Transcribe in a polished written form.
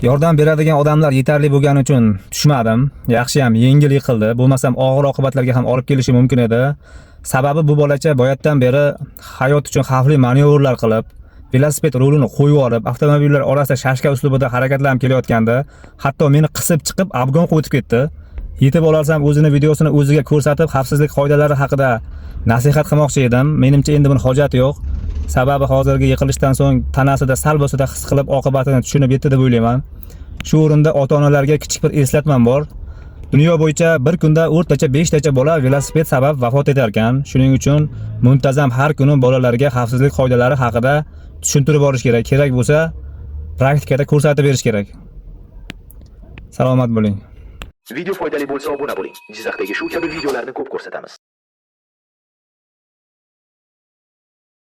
Yordam beradigan odamlar yetarli bo'lgani uchun tushmadim. Yaxshiyam yengil yiqildi. Bo'lmasam og'ir oqibatlarga ham olib kelishi mumkin edi. Sababi bu bolacha boyatdan beri hayot uchun xavfli manyovrlar qilib, velosiped rulini qo'yib olib, avtomobillar orasida shashka uslubida harakatlanib kelayotganda, hatto meni qisib chiqib Afg'on o'tib ketdi. Yetib olarsam o'zini videosini o'ziga ko'rsatib, xavfsizlik qoidalari haqida nasihat qilmoqchi edim. Menimcha endi buni hojati yo'q. Sababi hozirgi yiqilishdan so'ng tanasida sal bo'lsa-da his qilib oqibatini tushunib yetdi deb o'ylayman. Shu o'rinda ota-onalarga kichik bir eslatmam bor. Dunyo bo'yicha bir kunda o'rtacha 5 tacha bola velosiped sabab vafot etar ekan. Shuning uchun muntazam har kuni bolalarga xavfsizlik qoidalari haqida tushuntirib borish kerak. Kerak bo'lsa, praktikada ko'rsatib berish kerak. Salomat bo'ling. Video foydali bo'lsa obuna bo'ling. Jizzaxdagi shu kabi videolarni ko'p ko'rsatamiz.